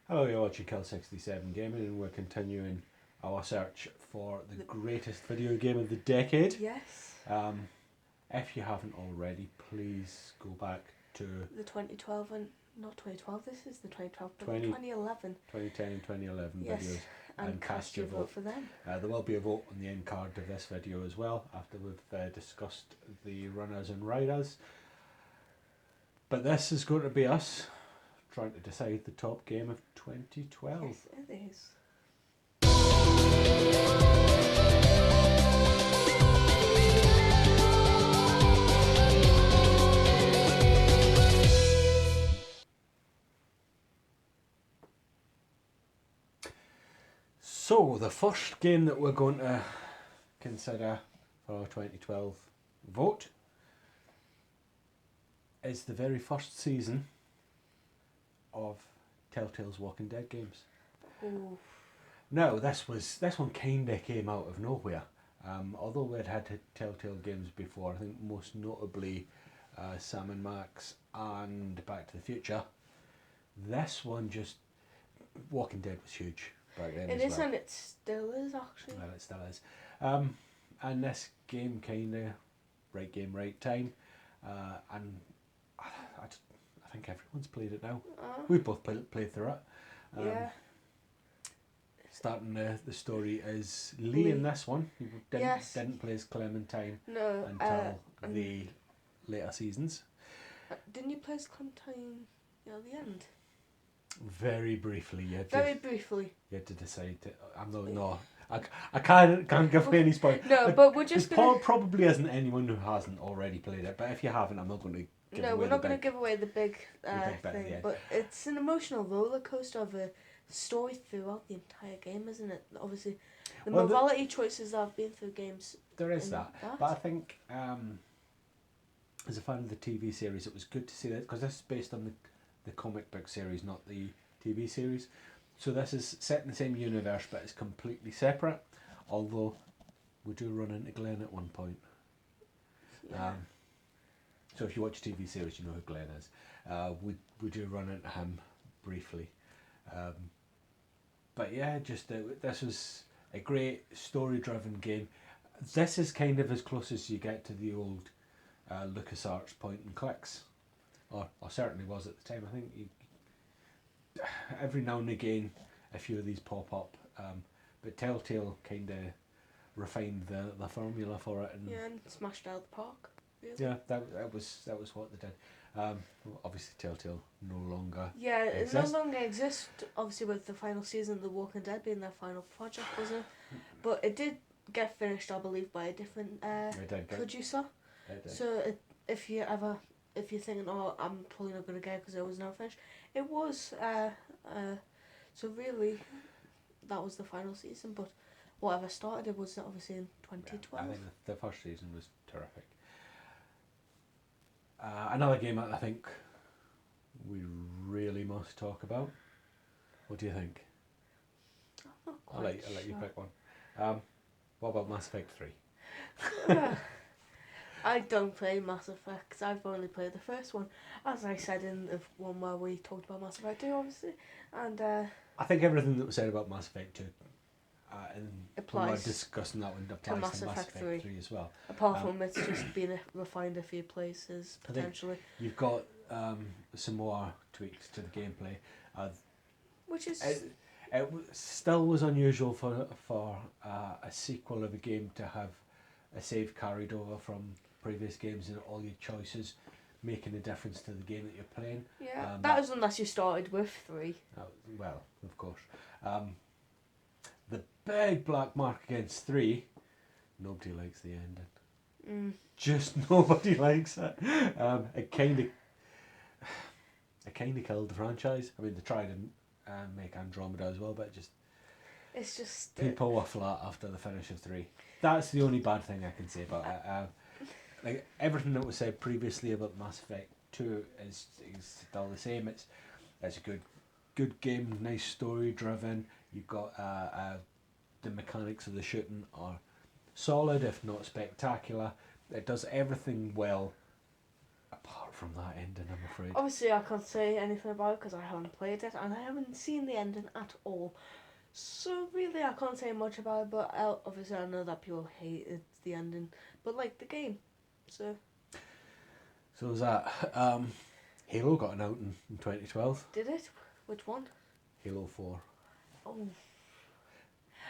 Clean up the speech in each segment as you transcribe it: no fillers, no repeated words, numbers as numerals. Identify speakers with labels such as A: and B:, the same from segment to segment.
A: Hello, you're watching Kill67 Gaming, and we're continuing our search for the greatest video game of the decade.
B: Yes.
A: If you haven't already, please go back to
B: The 2012 and not 2012. This is the 2012, but
A: 20
B: the 2011.
A: 2010 and 2011
B: Yes.
A: videos.
B: And cast your vote for them.
A: There will be a vote on the end card of this video as well after we've discussed the runners and riders. But this is going to be us trying to decide the top game of 2012.
B: Yes, it is.
A: So, the first game that we're going to consider for our 2012 vote is the very first season of Telltale's Walking Dead games.
B: Ooh.
A: Now, this one kind of came out of nowhere. Although we'd had Telltale games before, I think most notably Sam and Max and Back to the Future. This one just... Walking Dead was huge back then
B: It
A: as
B: is,
A: well.
B: and it still is actually.
A: Well, it still is. And this game kind of right game, right time. And I think everyone's played it now. We've both played through it.
B: Yeah.
A: Starting the story is Lee in this one. He didn't play as Clementine
B: No.
A: until the later seasons.
B: Didn't you play as Clementine at the end?
A: Very briefly, you had
B: Very briefly.
A: you had to decide. I can't give any spoil.
B: No, but we're just gonna.
A: Probably isn't anyone who hasn't already played it. But if you haven't, I'm not going to.
B: We're not going to give away the big
A: bit at the
B: thing,
A: end.
B: but it's an emotional roller coaster of a story throughout the entire game, isn't it? Obviously, the morality choices that have been through games.
A: There is that, but I think as a fan of the TV series, it was good to see that because this is based on the comic book series, not the TV series. So this is set in the same universe, but it's completely separate. Although we do run into Glenn at one point.
B: Yeah.
A: So if you watch the TV series, you know who Glenn is. We do run into him briefly. But yeah, just this was a great story-driven game. This is kind of as close as you get to the old LucasArts point and clicks, or certainly was at the time. I think every now and again a few of these pop up, but Telltale kind of refined the formula for it and
B: and smashed out the park. Really.
A: yeah, that was what they did. Obviously Telltale no longer
B: It no longer exists. Obviously, with the final season of The Walking Dead being their final project, wasn't it? But it did get finished, I believe, by a different producer. So if you're thinking, oh, I'm probably not going to get it because it was not finished, it was. So really, that was the final season. But whatever started it was obviously in 2012.
A: I think the first season was terrific. Another game that I think we really must talk about. What do you think?
B: I'm not
A: I'll
B: quite
A: let you
B: sure.
A: pick one. What about Mass Effect 3?
B: I don't play Mass Effect. I've only played the first one, as I said in the one where we talked about Mass Effect 2, obviously. And
A: I think everything that was said about Mass Effect 2 and when we're
B: applies
A: discussing that one applies to Mass Effect 3 as well.
B: apart from it's just been refined a few places
A: I think
B: potentially,
A: you've got some more tweaks to the gameplay.
B: which is
A: It still was unusual for a sequel of a game to have a save carried over from previous games and all your choices making a difference to the game that you're playing.
B: that was unless you started with 3.
A: Well, of course. The big black mark against 3, nobody likes the ending. Just nobody likes it. It kind of killed the franchise. I mean, they tried and make Andromeda as well, but
B: It's just
A: people were flat after the finish of 3. That's the only bad thing I can say about it. Like everything that was said previously about Mass Effect 2 is still the same. It's a good game, nice story driven. You've got the mechanics of the shooting are solid, if not spectacular. It does everything well, apart from that ending, I'm afraid.
B: Obviously, I can't say anything about it because I haven't played it and I haven't seen the ending at all. So really, I can't say much about it. But obviously, I know that people hate it, the ending, but like the game. So
A: was that. Halo got an out in 2012.
B: did it? Which one?
A: Halo 4.
B: Oh.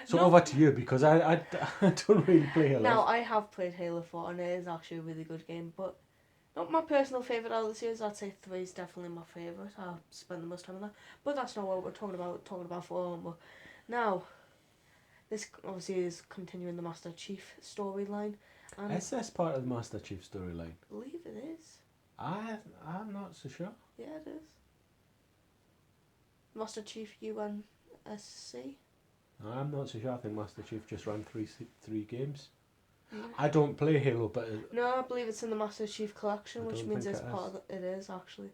A: So over to you, because I don't really play Halo.
B: Now, I have played Halo 4 and it is actually a really good game, but not my personal favourite out of the series. I'd say 3 is definitely my favourite. I've spent the most time on that. But that's not what we're talking about. We're talking about 4. Now, this obviously is continuing the Master Chief storyline.
A: Is this part of the Master Chief storyline?
B: I believe it is.
A: I'm not so sure.
B: Yeah, it is. Master Chief UNSC.
A: I'm not so sure. I think Master Chief just ran three games.
B: Yeah.
A: I don't play Halo, but
B: No, I believe it's in the Master Chief collection, which means it's part of it is actually.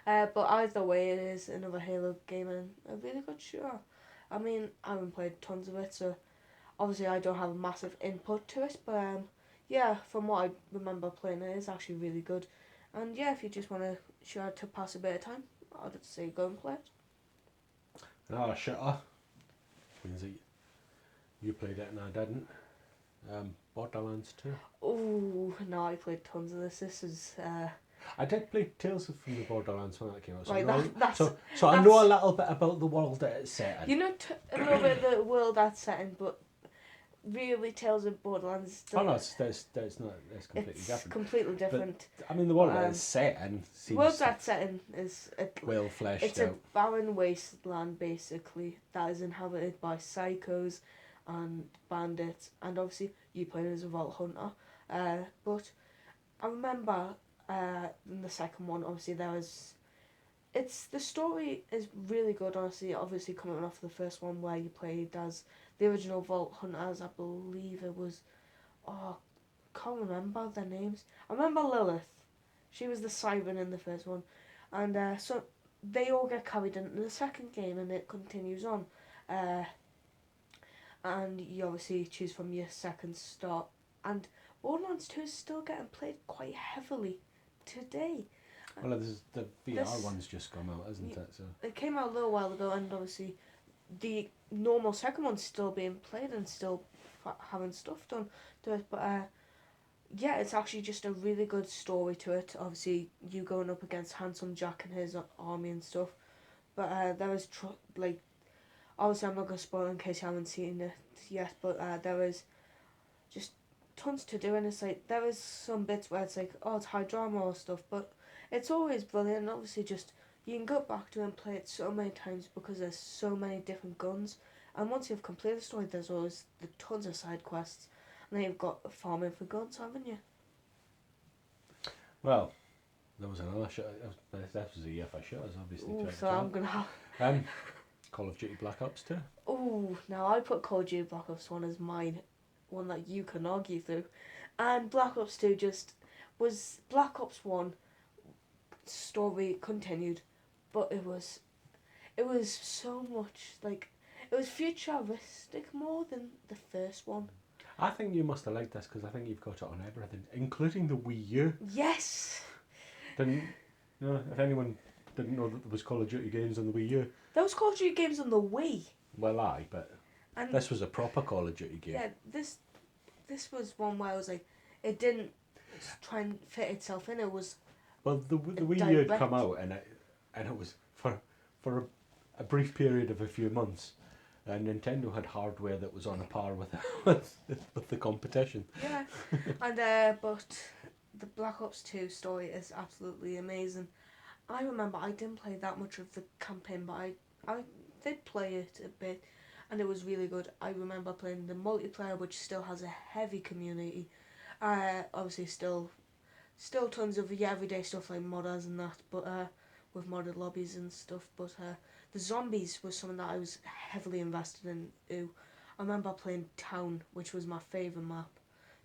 B: But either way, it is another Halo game and a really good shooter. I mean, I haven't played tons of it, so obviously I don't have a massive input to it, but yeah, from what I remember playing, it is actually really good. And yeah, if you just want to shooter to pass a bit of time, I'd say go and play it.
A: Oh, shooter. Means that you played it and I didn't. Borderlands 2.
B: Oh, no, I played tons of this. This is...
A: I did play Tales from the Borderlands when that came out. So,
B: right,
A: I know a little bit about the world that it's set in.
B: You know a little bit of the world that's set in, but really Tales of Borderlands...
A: Oh no, it's not. It's completely different.
B: It's completely different.
A: But, I mean, the world that it's set in seems...
B: The world that's set in is...
A: well fleshed out.
B: It's a barren wasteland, basically, that is inhabited by psychos and bandits, and obviously you play as a vault hunter. But I remember in the second one, obviously there was... the story is really good, honestly. Obviously coming off the first one where you played as the original vault hunters. I believe it was... Oh, can't remember their names. I remember Lilith. She was the siren in the first one. And so they all get carried into the second game and it continues on. And you obviously choose from your second start. And Borderlands 2 is still getting played quite heavily today.
A: Well, the VR one's just come out, isn't it? So
B: it came out a little while ago, and obviously the normal second one's still being played and still having stuff done to it. But yeah, it's actually just a really good story to it. Obviously, you going up against Handsome Jack and his army and stuff. But there was obviously I'm not going to spoil in case you haven't seen it yet, but there is just tons to do, and it's like there is some bits where it's like, oh, it's high drama or stuff, but it's always brilliant. And obviously just you can go back to it and play it so many times because there's so many different guns, and once you've completed the story, there's always the tons of side quests, and then you've got farming for guns, haven't you?
A: Well, there was another shot. That was a year for shooters, obviously.
B: Ooh, so I'm gonna have
A: Call of Duty Black Ops 2.
B: Oh, now I put Call of Duty Black Ops 1 as mine, one that you can argue through, and Black Ops 2 just was Black Ops 1 story continued, but it was so much like it was futuristic more than the first one.
A: I think you must have liked this because I think you've got it on everything, including the Wii U.
B: Yes.
A: If anyone didn't know that there was Call of Duty games on the Wii U.
B: There was Call of Duty games on the Wii.
A: Well, but and this was a proper Call of Duty game.
B: Yeah, this was one where I was like, it didn't try and fit itself in. It was.
A: Well, the Wii U had come out and it was for a brief period of a few months, and Nintendo had hardware that was on a par with the competition.
B: Yeah, and but the Black Ops 2 story is absolutely amazing. I remember I didn't play that much of the campaign, but I did play it a bit, and it was really good. I remember playing the multiplayer, which still has a heavy community. Obviously still tons of everyday stuff like modders and that, but with modded lobbies and stuff. But the zombies was something that I was heavily invested in. I remember playing Town, which was my favourite map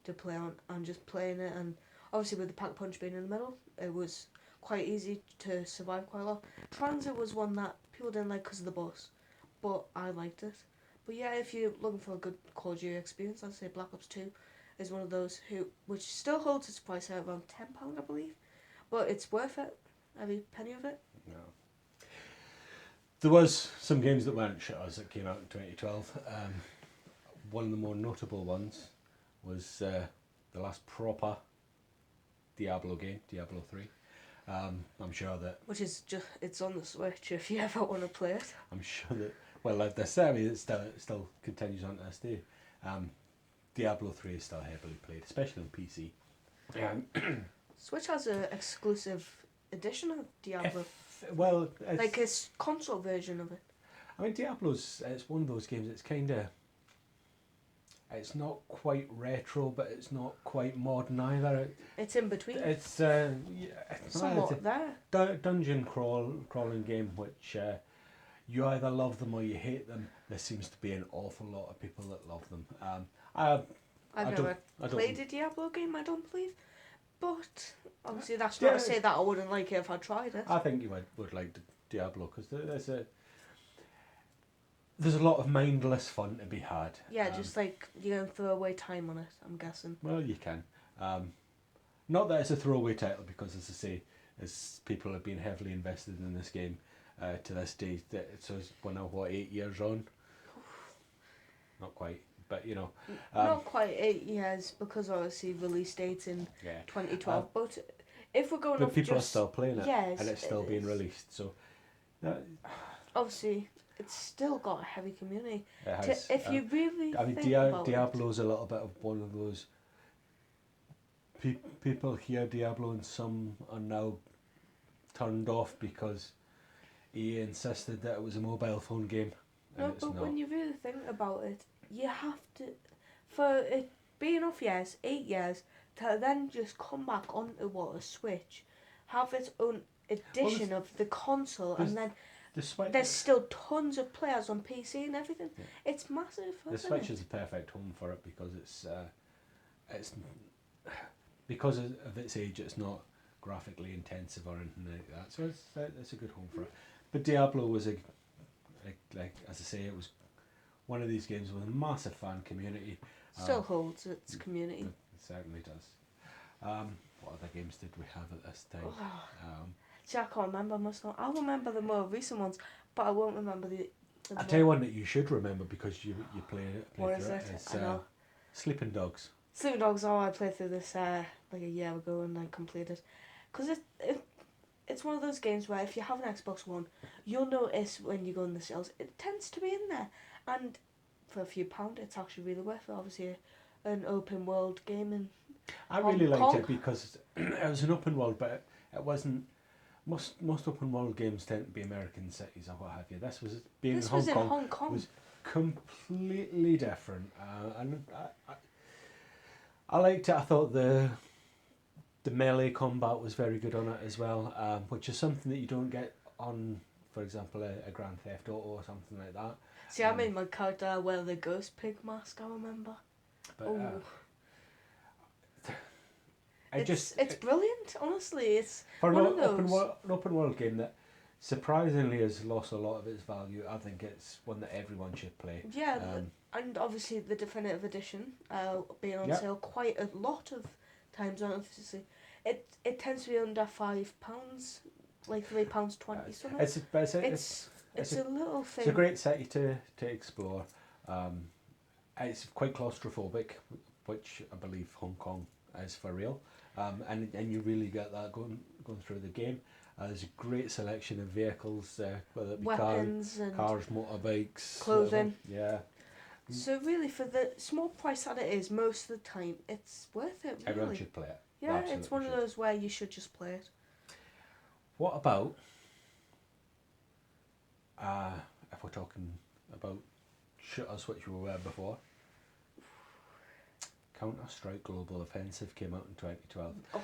B: to play on, and just playing it. And obviously with the pack punch being in the middle, it was quite easy to survive quite a lot. Transit was one that people didn't like because of the boss, but I liked it. But yeah, if you're looking for a good Call of Duty experience, I'd say Black Ops 2 is one of those which still holds its price at around £10, I believe. But it's worth it. Every penny of it.
A: No. There was some games that weren't shooters that came out in 2012. One of the more notable ones was the last proper Diablo game, Diablo 3. I'm sure that...
B: Which is just, it's on the Switch if you ever want to play it.
A: I'm sure that, well, like they say, I mean, it still continues on to this day. Diablo 3 is still heavily played, especially on PC.
B: Switch has an exclusive edition of Diablo.
A: It's
B: like a console version of it.
A: I mean, Diablo's, it's one of those games that's kind of... It's not quite retro, but it's not quite modern either.
B: It's in between.
A: It's
B: somewhat there.
A: Dungeon crawling game, which you either love them or you hate them. There seems to be an awful lot of people that love them.
B: I've never played a Diablo game, I don't believe. But obviously that's not to say that I wouldn't like it if I tried it.
A: I think you would like Diablo because there's a lot of mindless fun to be had.
B: Yeah, just like you can throw away time on it, I'm guessing.
A: Well, you can. Not that it's a throwaway title because, as I say, as people have been heavily invested in this game to this day, so it's 8 years on? Not quite, but you know.
B: Not quite 8 years because obviously release dates in 2012, but if we're going off
A: people are still playing it,
B: yes,
A: and it's still being released, so...
B: obviously... It's still got a heavy community.
A: It has.
B: If you really think about
A: Diablo's a little bit of one of those... people hear Diablo and some are now turned off because EA insisted that it was a mobile phone game.
B: No, but when you really think about it, you have to... For it being off 8 years, to then just come back onto a Switch, have its own edition of the console, and then... There's still tons of players on PC and everything. Yeah. It's massive.
A: The Switch is the perfect home for it because it's because of its age. It's not graphically intensive or anything like that. So it's a good home for it. But Diablo was like as I say, it was one of these games with a massive fan community.
B: Still holds its community.
A: It certainly does. What other games did we have at this time?
B: See, I can't remember most of them. I'll remember the more recent ones, but I won't remember the
A: I'll tell you one that you should remember because you play
B: what
A: through
B: is it?
A: It's Sleeping Dogs.
B: Sleeping Dogs, I played through this like a year ago and I completed. Because it's one of those games where if you have an Xbox One, you'll notice when you go in the sales, it tends to be in there. And for a few pounds, it's actually really worth it. Obviously, an open world game in
A: I really liked it because it was an open world, but it wasn't... Most open world games tend to be American cities or what have you. This was in Hong Kong. Was completely different, and I liked it. I thought the melee combat was very good on it as well, which is something that you don't get on, for example, a Grand Theft Auto or something like that.
B: See, I made my character wear the ghost pig mask. I remember.
A: But,
B: it's brilliant, honestly. It's
A: for
B: one
A: an open world game that surprisingly has lost a lot of its value. I think it's one that everyone should play.
B: Yeah, and obviously the definitive edition being on sale quite a lot of times. Obviously, it tends to be under £5, like £3.20 something. It's a little thing.
A: It's a great city to explore. It's quite claustrophobic, which I believe Hong Kong is for real. And you really get that going through the game. There's a great selection of vehicles, whether it be
B: weapons,
A: cars, motorbikes,
B: clothing.
A: Yeah.
B: So really, for the small price that it is, most of the time, it's worth it. Really.
A: Everyone should play it.
B: Yeah, it's one of those where you should just play it.
A: What about if we're talking about shooters, which we were before? Counter-Strike Global Offensive came out in 2012.
B: Oh,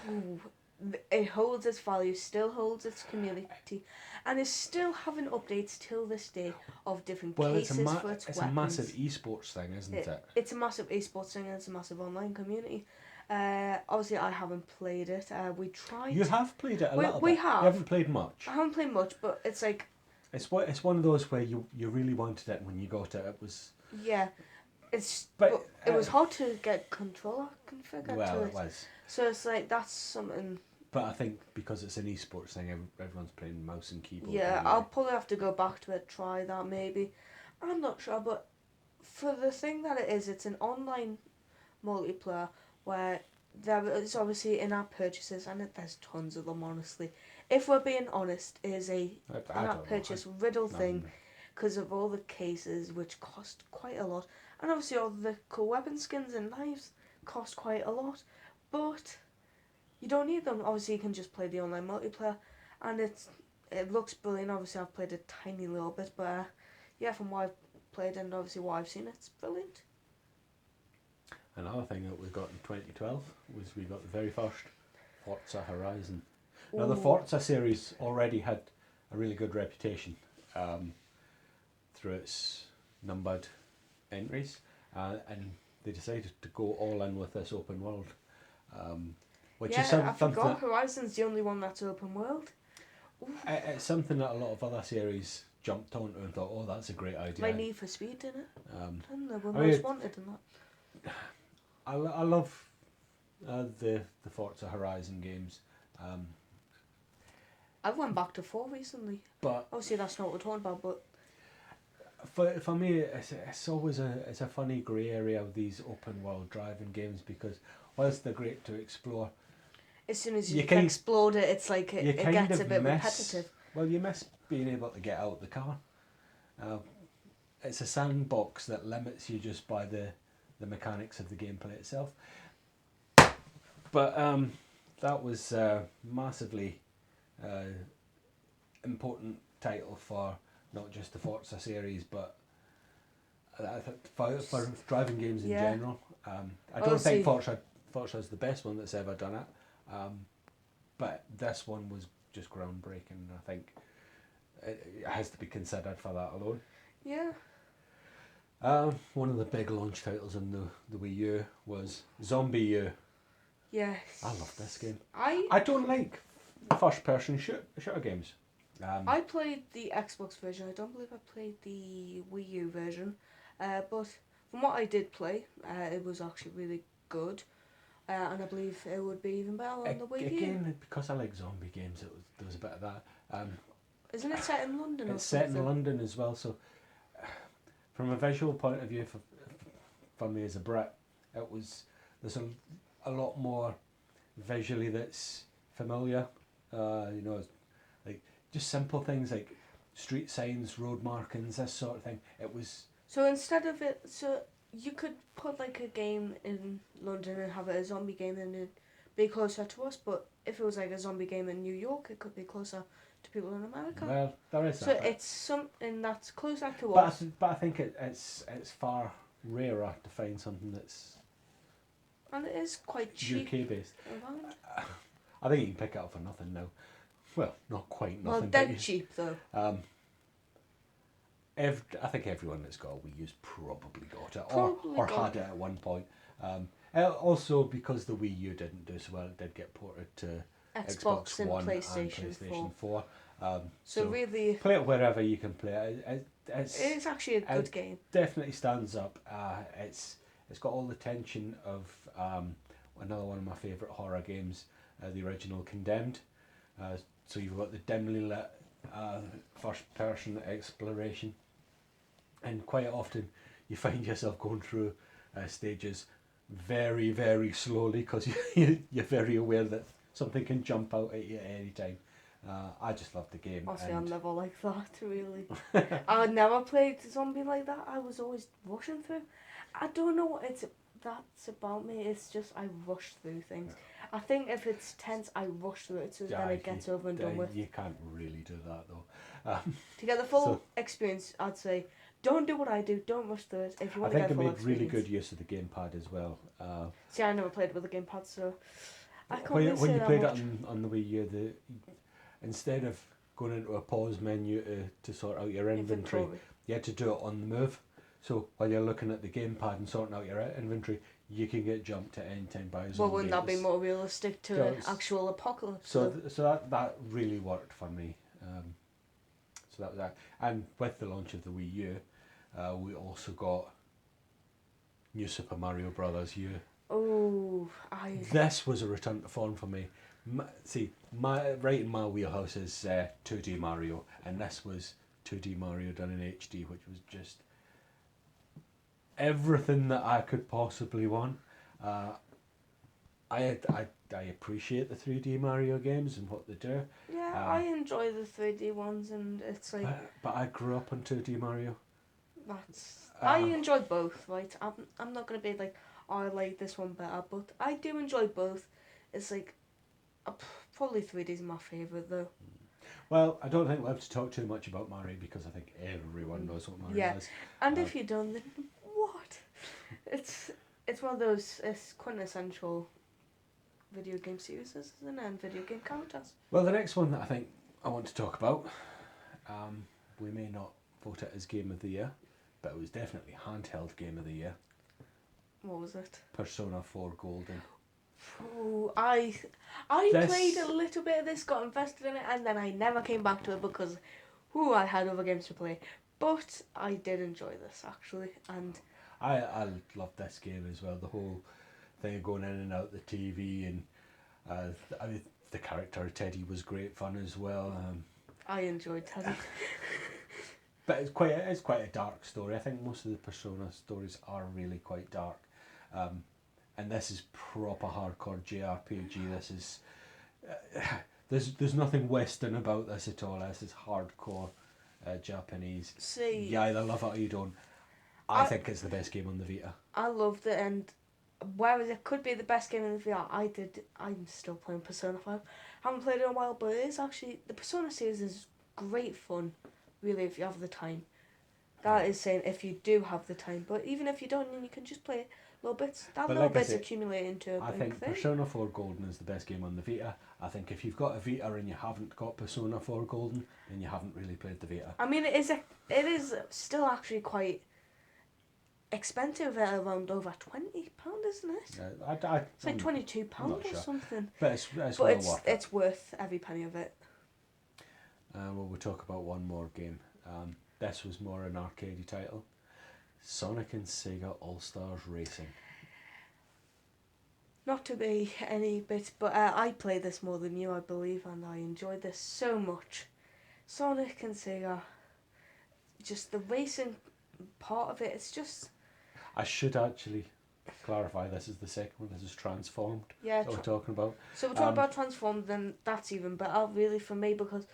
B: it holds its value, still holds its community, and is still having updates till this day of different cases for its weapons.
A: It's a massive esports thing, isn't it?
B: It's a massive esports thing, and it's a massive online community. Obviously, I haven't played it. We tried.
A: You have played it a little bit.
B: We have.
A: You haven't played much.
B: I haven't played much, but it's like...
A: It's one of those where you really wanted it, and when you got it, it was...
B: Yeah. But it was hard to get controller configured to it.
A: It was.
B: So it's like, that's something
A: But I think because it's an esports thing, everyone's playing mouse and keyboard.
B: Yeah,
A: anyway.
B: I'll probably have to go back to it, try that maybe. I'm not sure, but for the thing that it is, it's an online multiplayer where there is obviously in-app purchases, and there's tons of them, honestly. If we're being honest, it is a in-app purchase riddle thing because of all the cases, which cost quite a lot. And obviously all the cool weapon skins and knives cost quite a lot. But you don't need them. Obviously you can just play the online multiplayer, and it looks brilliant. Obviously I've played a tiny little bit, but yeah, from what I've played and obviously what I've seen, it's brilliant.
A: Another thing that we got in 2012 was we got the very first Forza Horizon. Ooh. Now the Forza series already had a really good reputation through its numbered entries, and they decided to go all in with this open world. Which is something. I
B: forgot Horizon's the only one that's open world.
A: It's something that a lot of other series jumped onto and thought, oh, that's a great idea.
B: My Need for Speed, didn't it? Didn't they? Were most wanted in that.
A: I love the Forza Horizon games.
B: I went back to 4 recently.
A: But
B: obviously that's not what we're talking about, but
A: for me it's always a funny grey area of these open world driving games, because whilst they're great to explore,
B: as soon as you explode it, it's like it gets a bit repetitive.
A: Well, you miss being able to get out the car. It's a sandbox that limits you just by the mechanics of the gameplay itself. But that was a massively important title for not just the Forza series, but for driving games in general. I don't think Forza is the best one that's ever done it, but this one was just groundbreaking. I think it has to be considered for that alone.
B: Yeah.
A: One of the big launch titles in the Wii U was Zombie U.
B: Yes.
A: I love this game. I don't like first-person shooter games.
B: I played the Xbox version. I don't believe I played the Wii U version. But from what I did play, it was actually really good. And I believe it would be even better on the Wii U.
A: Again, because I like zombie games, there was a bit of that.
B: Isn't it set in London or something?
A: It's set in London as well, so from a visual point of view, for me as a Brit, there's a lot more visually that's familiar. Like just simple things like street signs, road markings, this sort of thing. It was.
B: So instead of it, so you could put like a game in London and have it a zombie game and it'd be closer to us, but if it was like a zombie game in New York, it could be closer to people in America.
A: Well, there is that.
B: So it's something that's closer to us.
A: But I think it's far rarer to find something that's.
B: And it is quite cheap.
A: UK based. I think you can pick it up for nothing now. Well, not quite nothing.
B: Well, dead cheap though.
A: I think everyone that's got a Wii U's probably got it, or had it at one point. Also, because the Wii U didn't do so well, it did get ported to Xbox
B: and
A: One
B: PlayStation
A: and PlayStation 4.
B: So really,
A: play it wherever you can play it.
B: It's actually a good game.
A: Definitely stands up. It's got all the tension of another one of my favourite horror games, the original Condemned. So you've got the dimly lit first-person exploration, and quite often you find yourself going through stages very, very slowly because you're very aware that something can jump out at you at any time. I just love the game.
B: Honestly, I'm never like that, really. I never played zombie like that. I was always rushing through. I don't know what that's about me. It's just I rush through things. I think if it's tense, I rush through it so then it gets over and done with.
A: You can't really do that though.
B: To get the full experience, I'd say don't do what I do. Don't rush through it. If you want to get full experience.
A: I think it made really good use of the gamepad as well.
B: See, I never played with a gamepad, so I can't
A: when you played
B: much.
A: it on the Wii U, instead of going into a pause menu to sort out your inventory, you had to do it on the move. So while you're looking at the gamepad and sorting out your inventory, you can get jumped at any time by a zombie.
B: Well, wouldn't that be more realistic to an actual apocalypse?
A: So that really worked for me. So that was that. And with the launch of the Wii U, we also got New Super Mario Brothers U.
B: Oh,
A: This was a return to form for me right in my wheelhouse is 2D Mario, and this was 2D Mario done in HD, which was just everything that I could possibly want. I appreciate the 3D Mario games and what they do.
B: Yeah, I enjoy the 3D ones, and it's like.
A: But I grew up on 2D Mario.
B: I enjoy both, right? I'm not gonna be like, oh, I like this one better, but I do enjoy both. It's like, probably 3D is my favourite though.
A: Well, I don't think we'll have to talk too much about Mario because I think everyone knows what Mario is.
B: And if you don't, then what? It's one of those quintessential video game series, isn't it? And video game characters.
A: Well, the next one that I think I want to talk about, we may not vote it as Game of the Year, but it was definitely handheld Game of the Year.
B: What was it?
A: Persona 4 Golden.
B: Oh, I played a little bit of this, got invested in it, and then I never came back to it because, I had other games to play. But I did enjoy this actually, and
A: I loved this game as well. The whole thing of going in and out the TV, and I mean, the character of Teddy was great fun as well.
B: I enjoyed Teddy.
A: But it's quite a dark story. I think most of the Persona stories are really quite dark. And this is proper hardcore JRPG. This is there's nothing Western about this at all. This is hardcore Japanese.
B: See,
A: you either love it or you don't. I think it's the best game on the Vita.
B: I loved it, and whereas it could be the best game in the Vita, I'm still playing Persona 5. Haven't played it in a while, but it is actually, the Persona series is great fun, really, if you have the time. That is saying if you do have the time, but even if you don't, then you can just play little bits. That little bits accumulate into a big thing. I think
A: Persona 4 Golden is the best game on the Vita. I think if you've got a Vita and you haven't got Persona 4 Golden, then you haven't really played the Vita.
B: I mean, it is still actually quite expensive at around over £20, isn't it?
A: Yeah,
B: it's like £22 or something.
A: But it's well worth it.
B: It's worth every penny of it.
A: Well, we'll talk about one more game. This was more an arcadey title. Sonic and Sega AllStars Racing.
B: Not to be any bit, but I played this more than you, I believe, and I enjoyed this so much. Sonic and Sega, just the racing part of it, it's just...
A: I should actually clarify, this is the second one. This is Transformed.
B: Yeah,
A: that we're talking about.
B: So we're talking about Transformed, then that's even better, really, for me, because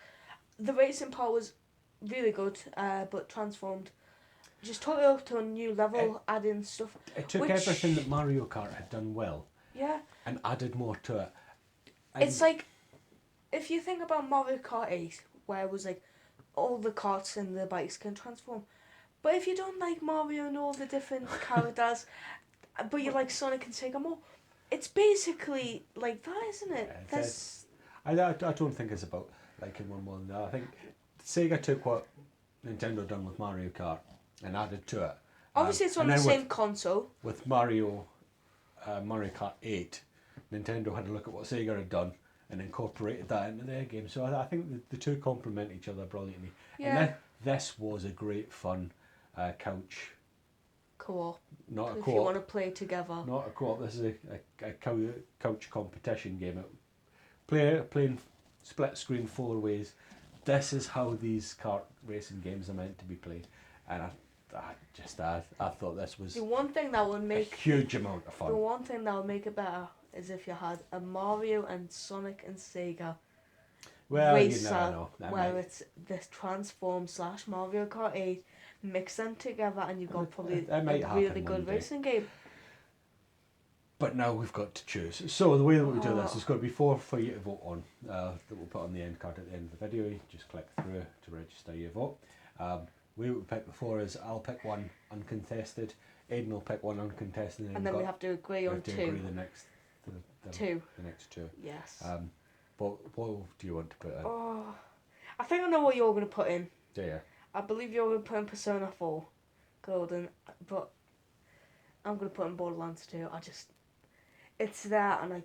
B: the racing part was really good, but Transformed just took it up to a new level, adding stuff.
A: It took everything that Mario Kart had done well, and added more to it. And
B: it's like, if you think about Mario Kart 8, where it was like, all the karts and the bikes can transform. But if you don't like Mario and all the different characters, but you like Sonic and Sega more, it's basically like that, isn't it?
A: I don't think it's about liking one more than the other. I think Sega took what Nintendo done with Mario Kart and added to it.
B: Obviously, it's on the same console.
A: With Mario Kart 8, Nintendo had to look at what Sega had done and incorporated that into their game. So I think the two complement each other brilliantly.
B: Yeah.
A: And this was a great fun couch
B: co-op.
A: Not a co-op.
B: If you want to play together.
A: Not a co-op. This is a couch competition game. Playing split screen 4 ways. This is how these kart racing games are meant to be played, and I thought this was
B: the one thing that would make
A: a huge amount of fun.
B: The one thing that would make it better is if you had a Mario and Sonic and Sega racer,
A: you never know.
B: where it's this Transform / Mario Kart 8, mix them together, and you've got probably a really good racing game.
A: But now we've got to choose. So the way that we do this is going to be 4 for you to vote on. That we'll put on the end card at the end of the video. You just click through to register your vote. We will pick the 4 is I'll pick one uncontested. Aidan will pick one uncontested,
B: and then we have to agree on 2.
A: Agree the next
B: 2.
A: The next 2.
B: Yes.
A: But what do you want to put in?
B: I think I know what you're going to put in.
A: Do you?
B: I believe you're going to put in Persona 4 Golden, but I'm going to put in Borderlands 2. It's there, and I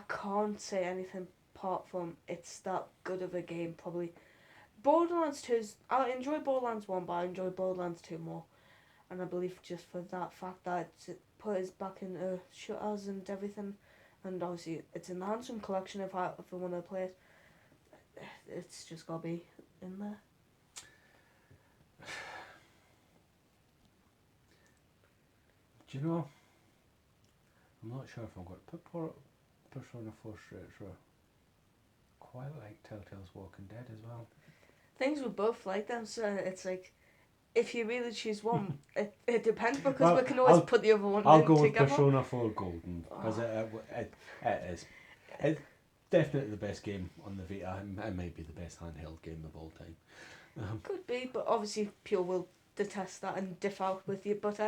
B: can't say anything apart from it's that good of a game. Probably Borderlands 2 I enjoy Borderlands 1, but I enjoy Borderlands 2 more, and I believe just for that fact that it put us back into shooters and everything, and obviously it's in the Handsome collection. If I want to play it, it's just gotta be in there.
A: Do you know? I'm not sure if I'm going to put Persona 4 straight through. Quite like Telltale's Walking Dead as well.
B: Things we both like them, so it's like, if you really choose one, it depends, because we can always put the other one
A: I'll
B: in
A: go
B: together.
A: with Persona 4 Golden, because it is. It's definitely the best game on the Vita. It might be the best handheld game of all time.
B: Could be, but obviously Pure will detest that and differ with you, but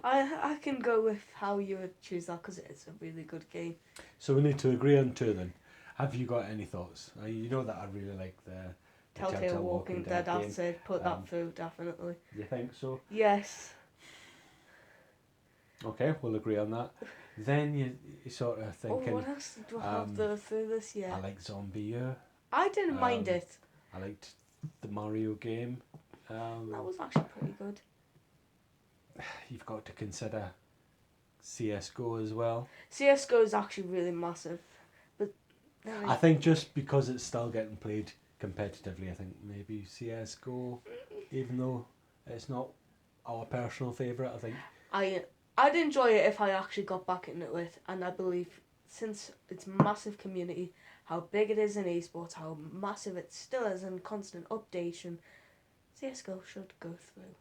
B: I can go with how you would choose that, because it's a really good game.
A: So we need to agree on two then. Have you got any thoughts? You know that I really like the
B: Telltale Walking Dead, I'd say put that through, definitely.
A: You think so?
B: Yes.
A: Okay, we'll agree on that. Then you sort of thinking...
B: Oh, what else do I have through this year?
A: I like Zombie U.
B: I didn't mind it.
A: I liked the Mario game.
B: That was actually pretty good.
A: You've got to consider CSGO as well.
B: CSGO is actually really massive. But
A: I think just because it's still getting played competitively, I think maybe CSGO, even though it's not our personal favourite, I think.
B: I'd enjoy it if I actually got back into it, and I believe since it's massive community, how big it is in esports, how massive it still is in constant updation, CSGO should go through.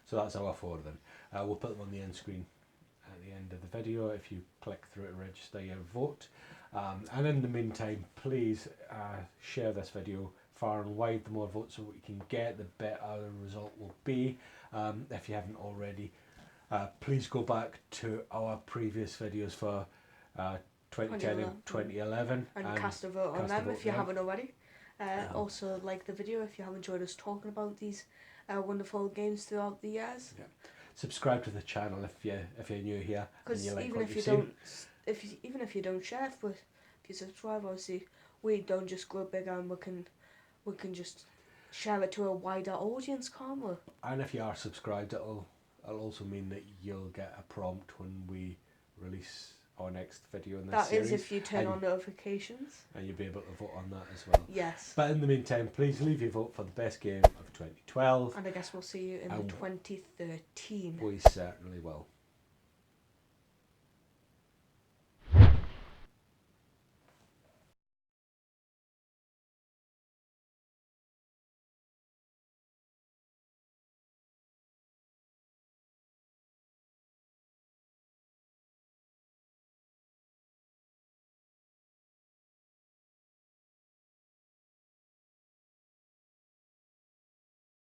A: So that's our four then. We'll put them on the end screen at the end of the video if you click through to register your vote. And in the meantime, please share this video far and wide. The more votes that we can get, the better the result will be. If you haven't already, please go back to our previous videos for 2010 and 2011
B: and cast a vote on them if you haven't already. Also like the video if you have enjoyed us talking about these wonderful games throughout the years.
A: Yeah. Subscribe to the channel if you're new here.
B: Because
A: like
B: even if you don't share it, if you subscribe, obviously we don't just grow bigger, and we can just share it to a wider audience, can't we?
A: And if you are subscribed, it'll also mean that you'll get a prompt when we release our next video in this series.
B: That is if you turn on notifications.
A: And you'll be able to vote on that as well.
B: Yes.
A: But in the meantime, please leave your vote for the best game of 2012.
B: And I guess we'll see you in 2013.
A: We certainly will.